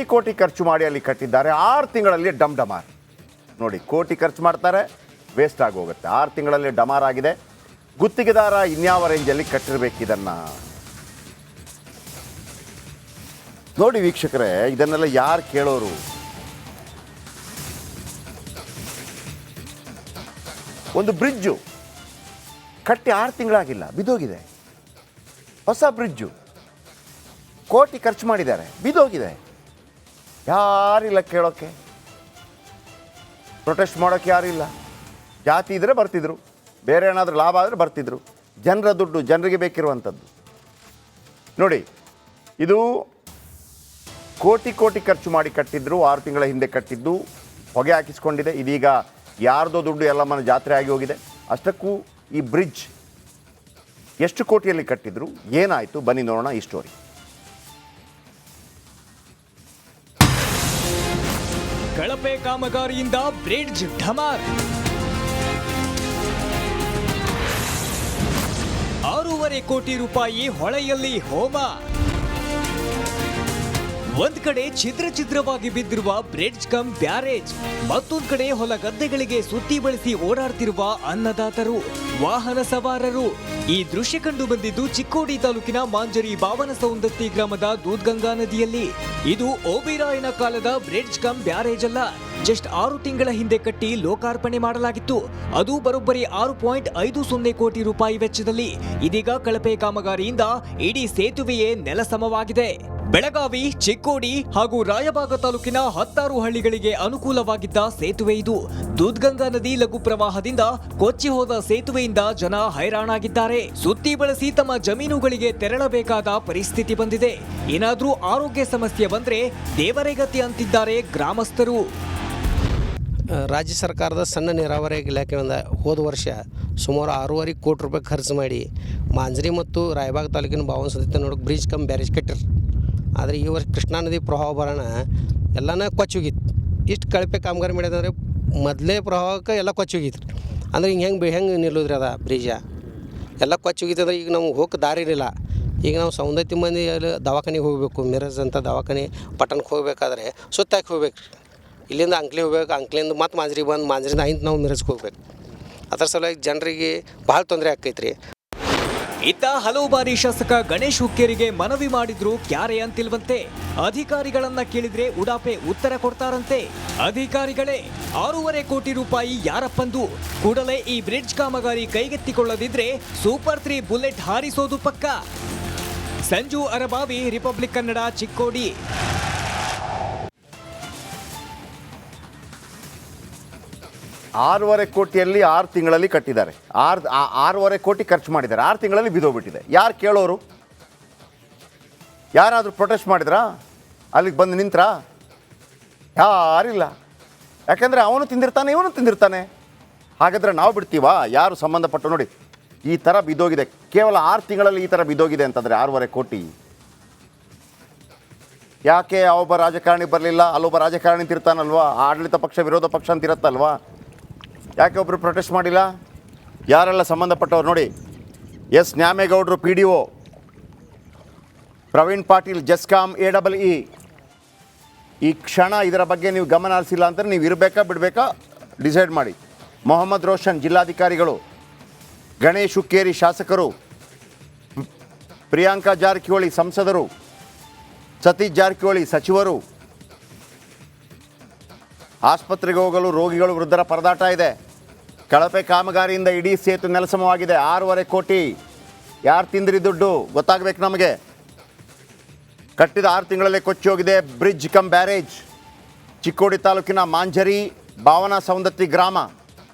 ಕೋಟಿ ಕೋಟಿ ಖರ್ಚು ಮಾಡಿ ಅಲ್ಲಿ ಕಟ್ಟಿದ್ದಾರೆ. 6 ತಿಂಗಳಲ್ಲಿ ಡಮ್ ಡಮಾರ್. ನೋಡಿ, ಕೋಟಿ ಖರ್ಚು ಮಾಡ್ತಾರೆ, ವೇಸ್ಟ್ ಆಗಿ ಹೋಗುತ್ತೆ. 6 ತಿಂಗಳಲ್ಲಿ ಡಮಾರ್ ಆಗಿದೆ. ಗುತ್ತಿಗೆದಾರ ಇನ್ಯಾವ ರೇಂಜಲ್ಲಿ ಕಟ್ಟಿರ್ಬೇಕು ಇದನ್ನು ನೋಡಿ ವೀಕ್ಷಕರೇ. ಇದನ್ನೆಲ್ಲ ಯಾರು ಕೇಳೋರು? ಒಂದು ಬ್ರಿಡ್ಜು ಕಟ್ಟಿ 6 ತಿಂಗಳಾಗಿಲ್ಲ, ಬಿದ್ದೋಗಿದೆ. ಹೊಸ ಬ್ರಿಡ್ಜು ಕೋಟಿ ಖರ್ಚು ಮಾಡಿದ್ದಾರೆ, ಬಿದ್ದೋಗಿದೆ. ಯಾರಿಲ್ಲ ಕೇಳೋಕ್ಕೆ, ಪ್ರೊಟೆಸ್ಟ್ ಮಾಡೋಕ್ಕೆ ಯಾರಿಲ್ಲ. ಜಾತಿ ಇದ್ದರೆ ಬರ್ತಿದ್ರು, ಬೇರೆ ಏನಾದರೂ ಲಾಭ ಆದರೆ ಬರ್ತಿದ್ರು. ಜನರ ದುಡ್ಡು ಜನರಿಗೆ ಬೇಕಿರುವಂಥದ್ದು. ನೋಡಿ, ಇದು ಕೋಟಿ ಕೋಟಿ ಖರ್ಚು ಮಾಡಿ ಕಟ್ಟಿದ್ರು. 6 ತಿಂಗಳ ಹಿಂದೆ ಕಟ್ಟಿದ್ದು ಹೊಗೆ ಹಾಕಿಸ್ಕೊಂಡಿದೆ. ಇದೀಗ ಯಾರ್ದೋ ದುಡ್ಡು ಎಲ್ಲಮ್ಮನ ಜಾತ್ರೆ ಆಗಿ ಹೋಗಿದೆ. ಅಷ್ಟಕ್ಕೂ ಈ ಬ್ರಿಡ್ಜ್ ಎಷ್ಟು ಕೋಟಿಯಲ್ಲಿ ಕಟ್ಟಿದ್ರು, ಏನಾಯಿತು, ಬನ್ನಿ ನೋಡೋಣ ಈ ಸ್ಟೋರಿ. ಕಳಪೆ ಕಾಮಗಾರಿಯಿಂದ ಬ್ರಿಡ್ಜ್ ಢಮಾರ್. 6.5 ಕೋಟಿ ರೂಪಾಯಿ ಹೊಳೆಯಲ್ಲಿ ಹೋಮ. ಒಂದ್ ಕಡೆ ಛಿದ್ರವಾಗಿ ಬಿದ್ದಿರುವ ಬ್ರಿಡ್ಜ್ ಕಮ್ ಬ್ಯಾರೇಜ್, ಮತ್ತೊಂದ್ ಕಡೆ ಹೊಲ ಗದ್ದೆಗಳಿಗೆ ಸುತ್ತಿ ಬಳಸಿ ಓಡಾಡ್ತಿರುವ ಅನ್ನದಾತರು, ವಾಹನ ಸವಾರರು. ಈ ದೃಶ್ಯ ಕಂಡು ಬಂದಿದ್ದು ಚಿಕ್ಕೋಡಿ ತಾಲೂಕಿನ ಮಾಂಜರಿ ಬಾವನ ಸೌಂದತ್ತಿ ಗ್ರಾಮದ ದೂದ್ಗಂಗಾ ನದಿಯಲ್ಲಿ. ಇದು ಓಬಿರಾಯನ ಕಾಲದ ಬ್ರಿಡ್ಜ್ ಕಮ್ ಬ್ಯಾರೇಜ್ ಅಲ್ಲ, ಜಸ್ಟ್ 6 ತಿಂಗಳ ಹಿಂದೆ ಕಟ್ಟಿ ಲೋಕಾರ್ಪಣೆ ಮಾಡಲಾಗಿತ್ತು. ಅದು ಬರೋಬ್ಬರಿ 6.50 ಕೋಟಿ ರೂಪಾಯಿ ವೆಚ್ಚದಲ್ಲಿ. ಇದೀಗ ಕಳಪೆ ಕಾಮಗಾರಿಯಿಂದ ಇಡೀ ಸೇತುವೆಯೇ ನೆಲಸಮವಾಗಿದೆ. ಬೆಳಗಾವಿ, ಚಿಕ್ಕೋಡಿ ಹಾಗೂ ರಾಯಬಾಗ ತಾಲೂಕಿನ 16 ಹಳ್ಳಿಗಳಿಗೆ ಅನುಕೂಲವಾಗಿದ್ದ ಸೇತುವೆ ಇದು. ದೂದ್ಗಂಗಾ ನದಿ ಲಘು ಪ್ರವಾಹದಿಂದ ಕೊಚ್ಚಿ ಹೋದ ಸೇತುವೆಯಿಂದ ಜನ ಹೈರಾಣಾಗಿದ್ದಾರೆ. ಸುತ್ತಿ ಬಳಸಿ ತಮ್ಮ ಜಮೀನುಗಳಿಗೆ ತೆರಳಬೇಕಾದ ಪರಿಸ್ಥಿತಿ ಬಂದಿದೆ. ಏನಾದ್ರೂ ಆರೋಗ್ಯ ಸಮಸ್ಯೆ ಬಂದ್ರೆ ದೇವರೇ ಗತಿ ಅಂತಿದ್ದಾರೆ ಗ್ರಾಮಸ್ಥರು. ರಾಜ್ಯ ಸರ್ಕಾರದ ಸಣ್ಣ ನೀರಾವರಿ ಇಲಾಖೆಯಿಂದ ಹೋದ ವರ್ಷ ಸುಮಾರು 6.5 ಕೋಟಿ ರೂಪಾಯಿ ಖರ್ಚು ಮಾಡಿ ಮಾಂಜರಿ ಮತ್ತು ರಾಯಬಾಗ ತಾಲೂಕಿನ ಬಾವನ ಸೌದತ್ತಿ ನೋಡೋಕೆ ಬ್ರಿಡ್ಜ್ ಕಮ್ ಬ್ಯಾರೇಜ್ ಕಟ್ಟಿರು. ಆದರೆ ಈ ವರ್ಷ ಕೃಷ್ಣಾ ನದಿ ಪ್ರವಾಹ ಬರೋಣ ಎಲ್ಲನ ಕೊಚ್ಚೋಗಿತ್ತು. ಇಷ್ಟು ಕಳಪೆ ಕಾಮಗಾರಿ ಮಾಡಿದಂದ್ರೆ ಮೊದಲೇ ಪ್ರವಾಹಕ್ಕೆ ಎಲ್ಲ ಕೊಚ್ಚೋಗಿತ್ತು. ಅಂದ್ರೆ ಹೆಂಗೆ ನಿಲ್ಲೋದ್ರಿ ಅದ ಬ್ರಿಡ್ಜ ಎಲ್ಲ ಕೊಚ್ಚೋಗಿತ್ತಂದ್ರೆ ಈಗ ನಮ್ಗೆ ಹೋಗಕ್ಕೆ ದಾರಿ ಇರಲಿಲ್ಲ. ಈಗ ನಾವು ಸೌಂದತ್ತಿ ಮಂದಿ ದವಾಖಾನೆಗೆ ಹೋಗಬೇಕು, ಮಿರಜ್ ಅಂತ ದವಾಖಾನೆ ಪಟ್ಟಣಕ್ಕೆ ಹೋಗಬೇಕಾದ್ರೆ ಸುತ್ತಾಕಿ ಹೋಗ್ಬೇಕು. ಇಲ್ಲಿಂದ ಅಂಕ್ಲಿ ಹೋಗ್ಬೇಕು, ಅಂಕ್ಲಿಂದ ಮತ್ತು ಮಾಂಜರಿಗೆ ಬಂದು ಮಾಂಜರಿಂದ ಐಂತ ನಾವು ಮಿರಜ್ಗೆ ಹೋಗ್ಬೇಕು. ಅದರ ಸಲುವಾಗಿ ಜನರಿಗೆ ಭಾಳ ತೊಂದರೆ ಆಕೈತ್ರಿ. ಇತ್ತ ಹಲವು ಬಾರಿ ಶಾಸಕ ಗಣೇಶ್ ಹುಕ್ಕೇರಿಗೆ ಮನವಿ ಮಾಡಿದ್ರು, ಕ್ಯಾರೆ ಅಂತಿಲ್ವಂತೆ. ಅಧಿಕಾರಿಗಳನ್ನ ಕೇಳಿದ್ರೆ ಉಡಾಪೆ ಉತ್ತರ ಕೊಡ್ತಾರಂತೆ. ಅಧಿಕಾರಿಗಳೇ 6.5 ಕೋಟಿ ರೂಪಾಯಿ ಯಾರಪ್ಪಂದು? ಕೂಡಲೇ ಈ ಬ್ರಿಡ್ಜ್ ಕಾಮಗಾರಿ ಕೈಗೆತ್ತಿಕೊಳ್ಳದಿದ್ರೆ ಸೂಪರ್ 3 ಬುಲೆಟ್ ಹಾರಿಸೋದು ಪಕ್ಕ. ಸಂಜು ಅರಬಾವಿ, ರಿಪಬ್ಲಿಕ್ ಕನ್ನಡ, ಚಿಕ್ಕೋಡಿ. 6.5 ಕೋಟಿಯಲ್ಲಿ 6 ತಿಂಗಳಲ್ಲಿ ಕಟ್ಟಿದ್ದಾರೆ. 6.5 ಕೋಟಿ ಖರ್ಚು ಮಾಡಿದ್ದಾರೆ, 6 ತಿಂಗಳಲ್ಲಿ ಬಿದ್ದೋಗ್ಬಿಟ್ಟಿದೆ. ಯಾರು ಕೇಳೋರು? ಯಾರಾದರೂ ಪ್ರೊಟೆಸ್ಟ್ ಮಾಡಿದ್ರಾ? ಅಲ್ಲಿಗೆ ಬಂದು ನಿಂತ್ರಾ? ಯಾರಿಲ್ಲ. ಯಾಕೆಂದರೆ ಅವನು ತಿಂದಿರ್ತಾನೆ, ಇವನು ತಿಂದಿರ್ತಾನೆ. ಹಾಗಾದರೆ ನಾವು ಬಿಡ್ತೀವಾ? ಯಾರು ಸಂಬಂಧಪಟ್ಟು ನೋಡಿ, ಈ ಥರ ಬಿದ್ದೋಗಿದೆ. ಕೇವಲ 6 ತಿಂಗಳಲ್ಲಿ ಈ ಥರ ಬಿದ್ದೋಗಿದೆ ಅಂತಂದರೆ 6.5 ಕೋಟಿ. ಯಾಕೆ ಒಬ್ಬ ರಾಜಕಾರಣಿ ಬರಲಿಲ್ಲ? ಅಲ್ಲೊಬ್ಬ ರಾಜಕಾರಣಿ ತಿರ್ತಾನಲ್ವಾ, ಆಡಳಿತ ಪಕ್ಷ ವಿರೋಧ ಪಕ್ಷ ಅಂತಿರುತ್ತಲ್ವಾ, ಯಾಕೆ ಒಬ್ಬರು ಪ್ರೊಟೆಸ್ಟ್ ಮಾಡಿಲ್ಲ? ಯಾರೆಲ್ಲ ಸಂಬಂಧಪಟ್ಟವ್ರು ನೋಡಿ. ಎಸ್ ನ್ಯಾಮೇಗೌಡರು PDO, ಪ್ರವೀಣ್ ಪಾಟೀಲ್ ಜೆಸ್ಕಾಂ AEE. ಈ ಕ್ಷಣ ಇದರ ಬಗ್ಗೆ ನೀವು ಗಮನ ಹರಿಸಿಲ್ಲ ಅಂದರೆ ನೀವು ಇರಬೇಕಾ ಬಿಡಬೇಕಾ ಡಿಸೈಡ್ ಮಾಡಿ. ಮೊಹಮ್ಮದ್ ರೋಷನ್ ಜಿಲ್ಲಾಧಿಕಾರಿಗಳು, ಗಣೇಶ್ ಹುಕ್ಕೇರಿ ಶಾಸಕರು, ಪ್ರಿಯಾಂಕಾ ಜಾರಕಿಹೊಳಿ ಸಂಸದರು, ಸತೀಶ್ ಜಾರಕಿಹೊಳಿ ಸಚಿವರು. ಆಸ್ಪತ್ರೆಗೆ ಹೋಗಲು ರೋಗಿಗಳು, ವೃದ್ಧರ ಪರದಾಟ ಇದೆ. ಕಳಪೆ ಕಾಮಗಾರಿಯಿಂದ ಇಡೀ ಸೇತು ನೆಲಸಮವಾಗಿದೆ. 6.5 ಕೋಟಿ ಯಾರು ತಿಂದ್ರಿ ದುಡ್ಡು ಗೊತ್ತಾಗಬೇಕು ನಮಗೆ. ಕಟ್ಟಿದ 6 ತಿಂಗಳಲ್ಲೇ ಕೊಚ್ಚಿ ಹೋಗಿದೆ ಬ್ರಿಡ್ಜ್ ಕಮ್ ಬ್ಯಾರೇಜ್. ಚಿಕ್ಕೋಡಿ ತಾಲೂಕಿನ ಮಾಂಜರಿ ಬಾವನ ಸೌಂದತ್ತಿ ಗ್ರಾಮ,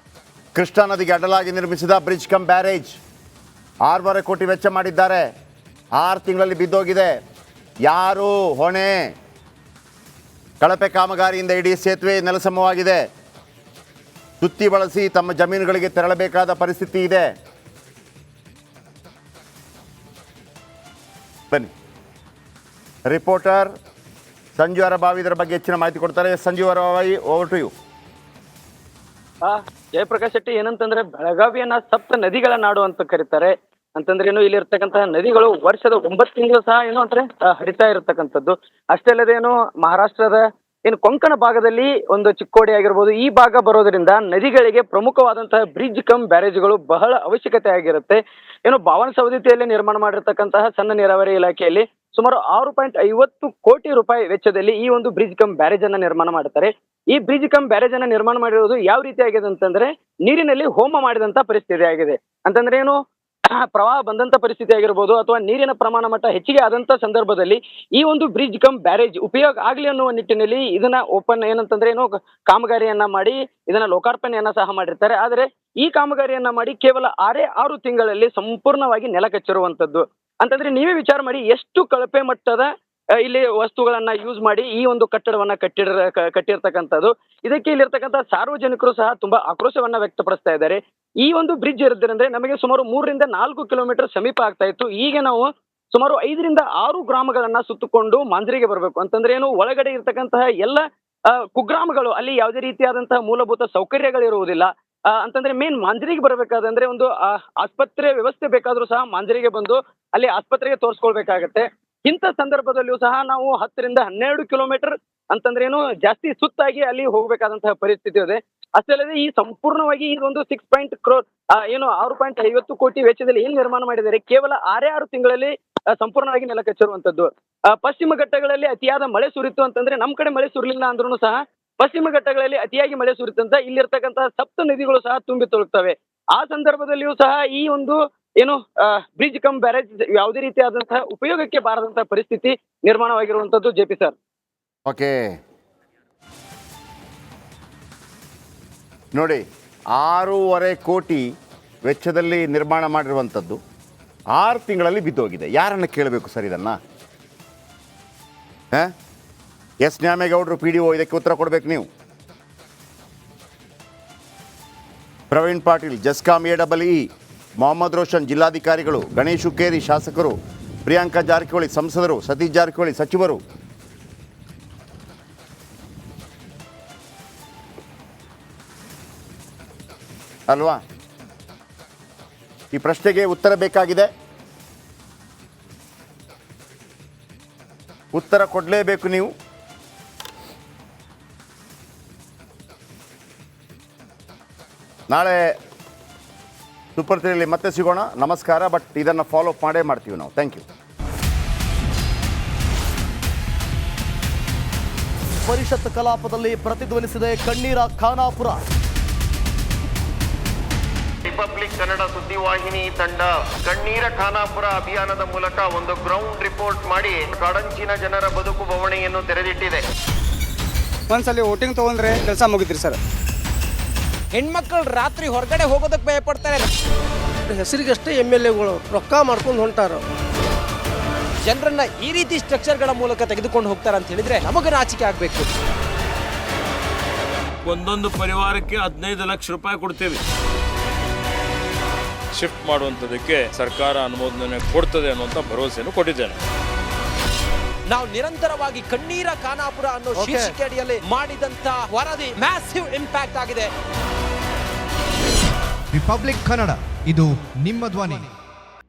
ಕೃಷ್ಣಾ ನದಿಗೆ ಅಡ್ಡಲಾಗಿ ನಿರ್ಮಿಸಿದ ಬ್ರಿಡ್ಜ್ ಕಮ್ ಬ್ಯಾರೇಜ್ 6.5 ಕೋಟಿ ವೆಚ್ಚ ಮಾಡಿದ್ದಾರೆ. 6 ತಿಂಗಳಲ್ಲಿ ಬಿದ್ದೋಗಿದೆ. ಯಾರು ಹೊಣೆ? ಕಳಪೆ ಕಾಮಗಾರಿಯಿಂದ ಇಡೀ ಸೇತುವೆ ನೆಲಸಮವಾಗಿದೆ. ಸುತ್ತಿ ಬಳಸಿ ತಮ್ಮ ಜಮೀನುಗಳಿಗೆ ತೆರಳಬೇಕಾದ ಪರಿಸ್ಥಿತಿ ಇದೆ. ಬನ್ನಿ, ರಿಪೋರ್ಟರ್ ಸಂಜು ಅರಬಾವಿ ಇದರ ಬಗ್ಗೆ ಹೆಚ್ಚಿನ ಮಾಹಿತಿ ಕೊಡ್ತಾರೆ. Sanju Arabavi, over to you. Jayaprakash Shetty, ಏನಂತಂದ್ರೆ ಬೆಳಗಾವಿಯನ್ನ ಸಪ್ತ ನದಿಗಳ ನಾಡು ಅಂತ ಕರೀತಾರೆ. ಅಂತಂದ್ರೆ ಏನು ಇಲ್ಲಿ ಇರ್ತಕ್ಕಂತಹ ನದಿಗಳು ವರ್ಷದ 9 ತಿಂಗಳು ಸಹ ಏನು ಅಂದ್ರೆ ಹರಿತಾ ಇರತಕ್ಕಂಥದ್ದು. ಅಷ್ಟೇ ಅಲ್ಲದೆ ಏನು ಮಹಾರಾಷ್ಟ್ರದ ಏನು ಕೊಂಕಣ ಭಾಗದಲ್ಲಿ ಒಂದು ಚಿಕ್ಕೋಡಿ ಆಗಿರ್ಬೋದು, ಈ ಭಾಗ ಬರೋದ್ರಿಂದ ನದಿಗಳಿಗೆ ಪ್ರಮುಖವಾದಂತಹ ಬ್ರಿಡ್ಜ್ ಕಮ್ ಬ್ಯಾರೇಜ್ಗಳು ಬಹಳ ಅವಶ್ಯಕತೆ ಆಗಿರುತ್ತೆ. ಏನು ಬಾವನಸವದತ್ತಿಯಲ್ಲಿ ನಿರ್ಮಾಣ ಮಾಡಿರ್ತಕ್ಕಂತಹ ಸಣ್ಣ ನೀರಾವರಿ ಇಲಾಖೆಯಲ್ಲಿ ಸುಮಾರು 6.50 ಕೋಟಿ ರೂಪಾಯಿ ವೆಚ್ಚದಲ್ಲಿ ಈ ಒಂದು ಬ್ರಿಡ್ಜ್ ಕಮ್ ಬ್ಯಾರೇಜ್ ಅನ್ನ ನಿರ್ಮಾಣ ಮಾಡ್ತಾರೆ. ಈ ಬ್ರಿಡ್ಜ್ ಕಮ್ ಬ್ಯಾರೇಜ್ ಅನ್ನ ನಿರ್ಮಾಣ ಮಾಡಿರೋದು ಯಾವ ರೀತಿ ಆಗಿದೆ ಅಂತಂದ್ರೆ ನೀರಿನಲ್ಲಿ ಹೋಮ ಮಾಡಿದಂತ ಪರಿಸ್ಥಿತಿ ಆಗಿದೆ. ಅಂತಂದ್ರೆ ಏನು ಪ್ರವಾಹ ಬಂದಂತ ಪರಿಸ್ಥಿತಿ ಆಗಿರ್ಬೋದು ಅಥವಾ ನೀರಿನ ಪ್ರಮಾಣ ಮಟ್ಟ ಹೆಚ್ಚಿಗೆ ಆದಂತ ಸಂದರ್ಭದಲ್ಲಿ ಈ ಒಂದು ಬ್ರಿಡ್ಜ್ ಕಮ್ ಬ್ಯಾರೇಜ್ ಉಪಯೋಗ ಆಗ್ಲಿ ಅನ್ನುವ ನಿಟ್ಟಿನಲ್ಲಿ ಇದನ್ನ ಓಪನ್ ಏನಂತಂದ್ರೆ ಏನು ಕಾಮಗಾರಿಯನ್ನ ಮಾಡಿ ಇದನ್ನ ಲೋಕಾರ್ಪಣೆಯನ್ನ ಸಹ ಮಾಡಿರ್ತಾರೆ. ಆದ್ರೆ ಈ ಕಾಮಗಾರಿಯನ್ನ ಮಾಡಿ ಕೇವಲ 6 ತಿಂಗಳಲ್ಲಿ ಸಂಪೂರ್ಣವಾಗಿ ನೆಲ ಕಚ್ಚಿರುವಂತದ್ದು. ಅಂತಂದ್ರೆ ನೀವೇ ವಿಚಾರ ಮಾಡಿ ಎಷ್ಟು ಕಳಪೆ ಮಟ್ಟದ ಇಲ್ಲಿ ವಸ್ತುಗಳನ್ನ ಯೂಸ್ ಮಾಡಿ ಈ ಒಂದು ಕಟ್ಟಡವನ್ನ ಕಟ್ಟಿರ್ತಕ್ಕಂಥದ್ದು. ಇದಕ್ಕೆ ಇಲ್ಲಿರ್ತಕ್ಕಂಥ ಸಾರ್ವಜನಿಕರು ಸಹ ತುಂಬಾ ಆಕ್ರೋಶವನ್ನ ವ್ಯಕ್ತಪಡಿಸ್ತಾ ಇದ್ದಾರೆ. ಈ ಒಂದು ಬ್ರಿಡ್ಜ್ ಇರೋದ್ರಿಂದ ನಮಗೆ ಸುಮಾರು 3 ರಿಂದ 4 ಕಿಲೋಮೀಟರ್ ಸಮೀಪ ಆಗ್ತಾ ಇತ್ತು. ಈಗ ನಾವು ಸುಮಾರು 5 ರಿಂದ 6 ಗ್ರಾಮಗಳನ್ನ ಸುತ್ತಕೊಂಡು ಮಾಂಜ್ರಿಗೆ ಬರಬೇಕು. ಅಂತಂದ್ರೆ ಏನು ಒಳಗಡೆ ಇರ್ತಕ್ಕಂತಹ ಎಲ್ಲ ಕುಗ್ರಾಮಗಳು ಅಲ್ಲಿ ಯಾವುದೇ ರೀತಿಯಾದಂತಹ ಮೂಲಭೂತ ಸೌಕರ್ಯಗಳಿರುವುದಿಲ್ಲ. ಅಂತಂದ್ರೆ ಮೇನ್ ಮಾಂಜ್ರಿಗೆ ಬರಬೇಕಾದಂದ್ರೆ ಒಂದು ಆಸ್ಪತ್ರೆ ವ್ಯವಸ್ಥೆ ಬೇಕಾದ್ರೂ ಸಹ ಮಾಂಜ್ರಿಗೆ ಬಂದು ಅಲ್ಲಿ ಆಸ್ಪತ್ರೆಗೆ ತೋರಿಸ್ಕೊಳ್ಬೇಕಾಗತ್ತೆ. ಇಂಥ ಸಂದರ್ಭದಲ್ಲಿಯೂ ಸಹ ನಾವು 10 ರಿಂದ 12 ಕಿಲೋಮೀಟರ್ ಅಂತಂದ್ರೆ ಏನು ಜಾಸ್ತಿ ಸುತ್ತಾಗಿ ಅಲ್ಲಿ ಹೋಗ್ಬೇಕಾದಂತಹ ಪರಿಸ್ಥಿತಿ ಇದೆ. ಅಷ್ಟೇ ಅಲ್ಲದೆ ಈ ಸಂಪೂರ್ಣವಾಗಿ ಇದೊಂದು 6 crore ಏನು 6.50 ಕೋಟಿ ವೆಚ್ಚದಲ್ಲಿ ಏನ್ ನಿರ್ಮಾಣ ಮಾಡಿದ್ದಾರೆ ಕೇವಲ 6 ತಿಂಗಳಲ್ಲಿ ಸಂಪೂರ್ಣವಾಗಿ ನೆಲ ಕಚ್ಚಿರುವಂತದ್ದು. ಪಶ್ಚಿಮ ಘಟ್ಟಗಳಲ್ಲಿ ಅತಿಯಾದ ಮಳೆ ಸುರಿತು ಅಂತಂದ್ರೆ ನಮ್ ಕಡೆ ಮಳೆ ಸುರಿಲಿಲ್ಲ ಅಂದ್ರೂ ಸಹ ಪಶ್ಚಿಮ ಘಟ್ಟಗಳಲ್ಲಿ ಅತಿಯಾಗಿ ಮಳೆ ಸುರಿತಂತ ಇಲ್ಲಿರ್ತಕ್ಕಂತಹ ಸಪ್ತ ನದಿಗಳು ಸಹ ತುಂಬಿ ತೊಳಗ್ತವೆ. ಆ ಸಂದರ್ಭದಲ್ಲಿಯೂ ಸಹ ಈ ಒಂದು ಏನು ಬ್ರಿಡ್ಜ್ ಕಮ್ ಬ್ಯಾರೇಜ್ ಯಾವುದೇ ರೀತಿಯಾದಂತಹ ಉಪಯೋಗಕ್ಕೆ ಬಾರದಂತಹ ಪರಿಸ್ಥಿತಿ ನಿರ್ಮಾಣವಾಗಿರುವಂತದ್ದು. ಜೆ ಪಿ ಸರ್, ಓಕೆ ನೋಡಿ, 6.5 ಕೋಟಿ ವೆಚ್ಚದಲ್ಲಿ ನಿರ್ಮಾಣ ಮಾಡಿರುವಂಥದ್ದು 6 ತಿಂಗಳಲ್ಲಿ ಬಿದ್ದೋಗಿದೆ. ಯಾರನ್ನು ಕೇಳಬೇಕು ಸರ್ ಇದನ್ನು? ಎಸ್ ನ್ಯಾಮೇಗೌಡರು PDO ಇದಕ್ಕೆ ಉತ್ತರ ಕೊಡಬೇಕು ನೀವು. ಪ್ರವೀಣ್ ಪಾಟೀಲ್ ಜಸ್ಕಾಂ AEE, ಮೊಹಮ್ಮದ್ ರೋಷನ್ ಜಿಲ್ಲಾಧಿಕಾರಿಗಳು, ಗಣೇಶ್ ಹುಕ್ಕೇರಿ ಶಾಸಕರು, ಪ್ರಿಯಾಂಕಾ ಜಾರಕಿಹೊಳಿ ಸಂಸದರು, ಸತೀಶ್ ಜಾರಕಿಹೊಳಿ ಸಚಿವರು. ಅಲ್ವಾ? ಈ ಪ್ರಶ್ನೆಗೆ ಉತ್ತರ ಬೇಕಾಗಿದೆ. ಉತ್ತರ ಕೊಡಲೇಬೇಕು ನೀವು. ನಾಳೆ ಸೂಪರ್ 3 ಮತ್ತೆ ಸಿಗೋಣ. ನಮಸ್ಕಾರ. ಬಟ್ ಇದನ್ನು ಫಾಲೋ ಅಪ್ ಮಾಡೇ ಮಾಡ್ತೀವಿ ನಾವು. Thank you. ಪರಿಷತ್ ಕಲಾಪದಲ್ಲಿ ಪ್ರತಿಧ್ವನಿಸಿದೆ ಕಣ್ಣೀರ ಖಾನಾಪುರ. ರಿಪಬ್ಲಿಕ್ ಕನ್ನಡ ಸುದ್ದಿವಾಹಿನಿ ತಂಡ ಕಣ್ಣೀರ ಖಾನಾಪುರ ಅಭಿಯಾನದ ಮೂಲಕ ಒಂದು ಗ್ರೌಂಡ್ ರಿಪೋರ್ಟ್ ಮಾಡಿ ಕಾಡಂಚಿನ ಜನರ ಬದುಕು ಬವಣೆಯನ್ನು ತೆರೆದಿಟ್ಟಿದೆ. ಒಂದ್ಸಲಿ ವೋಟಿಂಗ್ ತಗೊಂಡ್ರೆ ಕೆಲಸ ಮುಗಿದ್ರಿ ಸರ್. ಹೆಣ್ಮಕ್ಳು ರಾತ್ರಿ ಹೊರಗಡೆ ಹೋಗೋದಕ್ಕೆ ಭಯ ಪಡ್ತಾರೆ. ಹೆಸರಿಗಷ್ಟೇ MLAಗಳು ರೊಕ್ಕ ಮಾಡ್ಕೊಂಡು ಹೊಂಟಾರ. ಜನರನ್ನ ಈ ರೀತಿ ಸ್ಟ್ರಕ್ಚರ್ಗಳ ಮೂಲಕ ತೆಗೆದುಕೊಂಡು ಹೋಗ್ತಾರೆ ಅಂತ ಹೇಳಿದ್ರೆ ನಮಗೆ ನಾಚಿಕೆ ಆಗಬೇಕು. ಒಂದೊಂದು ಪರಿವಾರಕ್ಕೆ 15 ಲಕ್ಷ ರೂಪಾಯಿ ಕೊಡ್ತೇವೆ. ಶಿಫ್ಟ್ ಮಾಡುವಂಥದ್ದಕ್ಕೆ ಸರ್ಕಾರ ಅನುಮೋದನೆ ಕೊಡ್ತದೆ ಅನ್ನುವಂಥ ಭರವಸೆಯನ್ನು ಕೊಟ್ಟಿದ್ದೇನೆ. ನಾವು ನಿರಂತರವಾಗಿ ಕಣ್ಣೀರ ಖಾನಾಪುರ ಅನ್ನೋ ಶೀರ್ಷಿಕೆ ಅಡಿಯಲ್ಲಿ ಮಾಡಿದಂತ ವರದಿ ಮ್ಯಾಸಿವ್ ಇಂಪ್ಯಾಕ್ಟ್ ಆಗಿದೆ. ರಿಪಬ್ಲಿಕ್ ಕನ್ನಡ, ಇದು ನಿಮ್ಮ ಧ್ವನಿ.